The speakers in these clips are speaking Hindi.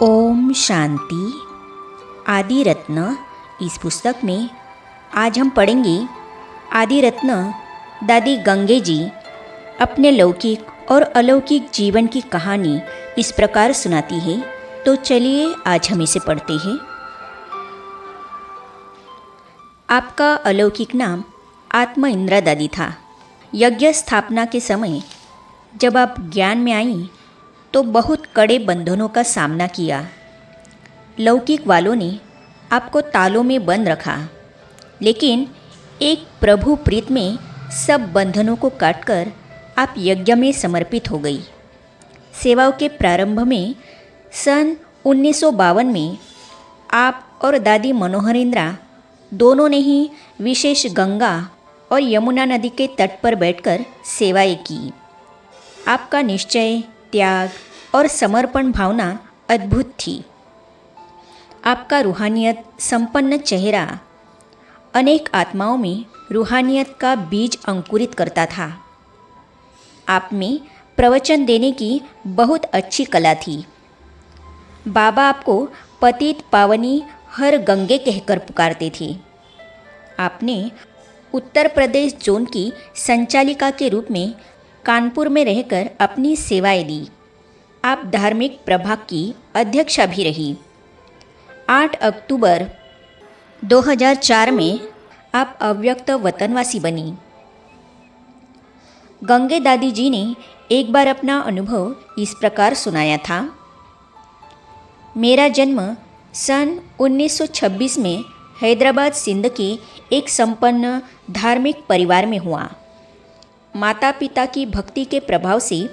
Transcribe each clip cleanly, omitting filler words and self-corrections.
ओम शांति। आदि रत्न। इस पुस्तक में आज हम पढ़ेंगे आदि रत्न दादी गंगे जी अपने लौकिक और अलौकिक जीवन की कहानी इस प्रकार सुनाती है। तो चलिए आज हम इसे पढ़ते हैं। आपका अलौकिक नाम आत्म इंदिरा दादी था। यज्ञ स्थापना के समय जब आप ज्ञान में आई तो बहुत कड़े बंधनों का सामना किया। लौकिक वालों ने आपको तालों में बंद रखा, लेकिन एक प्रभु प्रीत में सब बंधनों को काटकर आप यज्ञ में समर्पित हो गई। सेवाओं के प्रारंभ में सन 1952 में आप और दादी मनोहरेंद्रा दोनों ने ही विशेष गंगा और यमुना नदी के तट पर बैठकर सेवाएं की। आपका निश्चय, त्याग और समर्पण भावना अद्भुत थी। आपका रूहानियत संपन्न चेहरा अनेक आत्माओं में रूहानियत का बीज अंकुरित करता था। आप में प्रवचन देने की बहुत अच्छी कला थी। बाबा आपको पतित पावनी हर गंगे कहकर पुकारते थे। आपने उत्तर प्रदेश जोन की संचालिका के रूप में कानपुर में रहकर अपनी सेवाएं दी। आप धार्मिक प्रभाग की अध्यक्षा भी रही। 8 अक्टूबर 2004 में आप अव्यक्त वतनवासी बनी। गंगे दादी जी ने एक बार अपना अनुभव इस प्रकार सुनाया था। मेरा जन्म सन 1926 में हैदराबाद सिंध के एक संपन्न धार्मिक परिवार में हुआ। माता पिता की भक्ति के प्रभाव से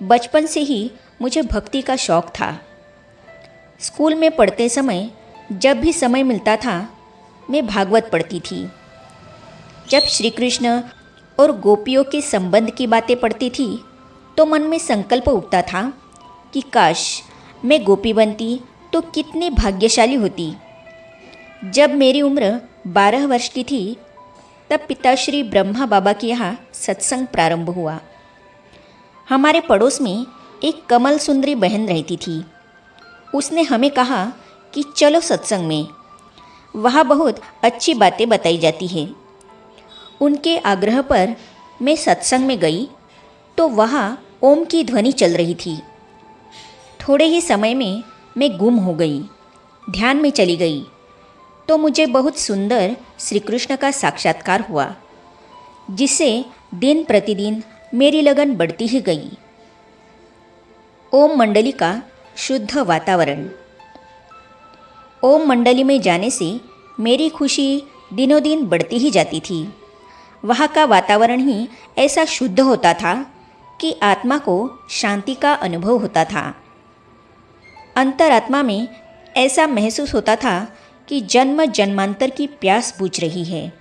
बचपन से ही मुझे भक्ति का शौक था। स्कूल में पढ़ते समय जब भी समय मिलता था मैं भागवत पढ़ती थी। जब श्री कृष्ण और गोपियों के संबंध की बातें पढ़ती थी तो मन में संकल्प उठता था कि काश मैं गोपी बनती तो कितनी भाग्यशाली होती। जब मेरी उम्र 12 वर्ष की थी तब पिताश्री ब्रह्मा बाबा के यहाँ सत्संग प्रारंभ हुआ। हमारे पड़ोस में एक कमल सुंदरी बहन रहती थी। उसने हमें कहा कि चलो सत्संग में, वहाँ बहुत अच्छी बातें बताई जाती हैं। उनके आग्रह पर मैं सत्संग में गई तो वहाँ ओम की ध्वनि चल रही थी। थोड़े ही समय में मैं गुम हो गई, ध्यान में चली गई तो मुझे बहुत सुंदर श्री कृष्ण का साक्षात्कार हुआ, जिससे दिन प्रतिदिन मेरी लगन बढ़ती ही गई। ओम मंडली का शुद्ध वातावरण। ओम मंडली में जाने से मेरी खुशी दिनों दिन बढ़ती ही जाती थी। वहाँ का वातावरण ही ऐसा शुद्ध होता था कि आत्मा को शांति का अनुभव होता था। अंतरात्मा में ऐसा महसूस होता था कि जन्म जन्मांतर की प्यास बुझ रही है।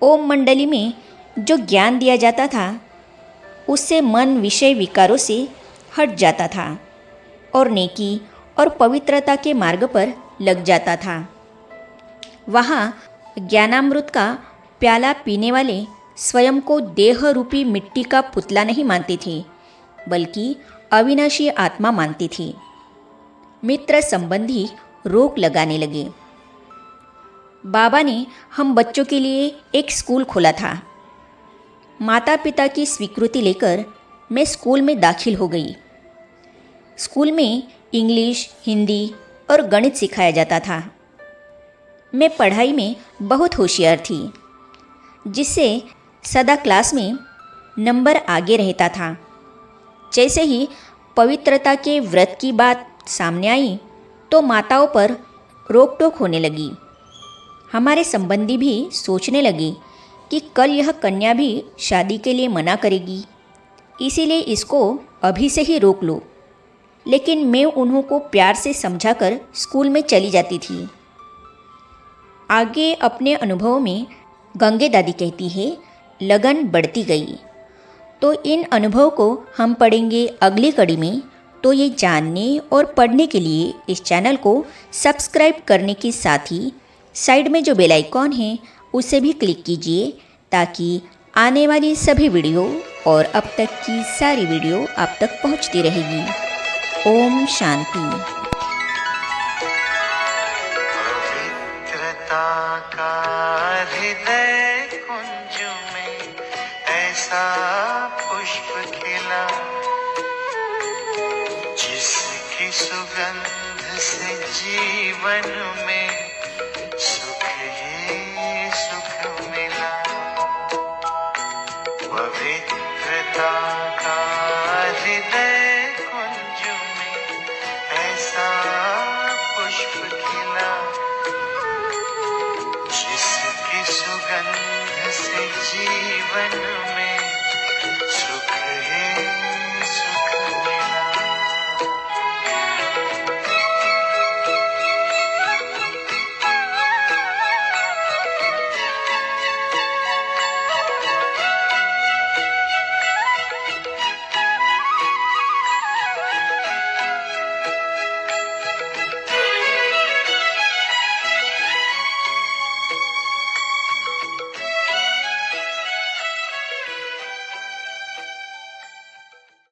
ओम मंडली में जो ज्ञान दिया जाता था उससे मन विषय विकारों से हट जाता था और नेकी और पवित्रता के मार्ग पर लग जाता था। वहाँ ज्ञानामृत का प्याला पीने वाले स्वयं को देह रूपी मिट्टी का पुतला नहीं मानते थे, बल्कि अविनाशी आत्मा मानते थे। मित्र संबंधी रोक लगाने लगे। बाबा ने हम बच्चों के लिए एक स्कूल खोला था। माता पिता की स्वीकृति लेकर मैं स्कूल में दाखिल हो गई। स्कूल में इंग्लिश, हिंदी और गणित सिखाया जाता था। मैं पढ़ाई में बहुत होशियार थी, जिससे सदा क्लास में नंबर आगे रहता था। जैसे ही पवित्रता के व्रत की बात सामने आई तो माताओं पर रोक टोक होने लगी। हमारे संबंधी भी सोचने लगे कि कल यह कन्या भी शादी के लिए मना करेगी, इसीलिए इसको अभी से ही रोक लो। लेकिन मैं उन्हों को प्यार से समझाकर स्कूल में चली जाती थी। आगे अपने अनुभव में गंगे दादी कहती है, लगन बढ़ती गई। तो इन अनुभव को हम पढ़ेंगे अगली कड़ी में। तो ये जानने और पढ़ने के लिए इस चैनल को सब्सक्राइब करने के साथ ही साइड में जो बेल आइकॉन है उसे भी क्लिक कीजिए, ताकि आने वाली सभी वीडियो और अब तक की सारी वीडियो आप तक पहुंचती रहेगी। ओम शांति। पवित्रता का हृदय कुंज में ऐसा पुष्प खिला, जिसकी सुगंध से जीवन में सुख ही सुख मिला। पवित्रता का हृदय कुंज में ऐसा पुष्प खिला, जिसकी सुगंध से जीवन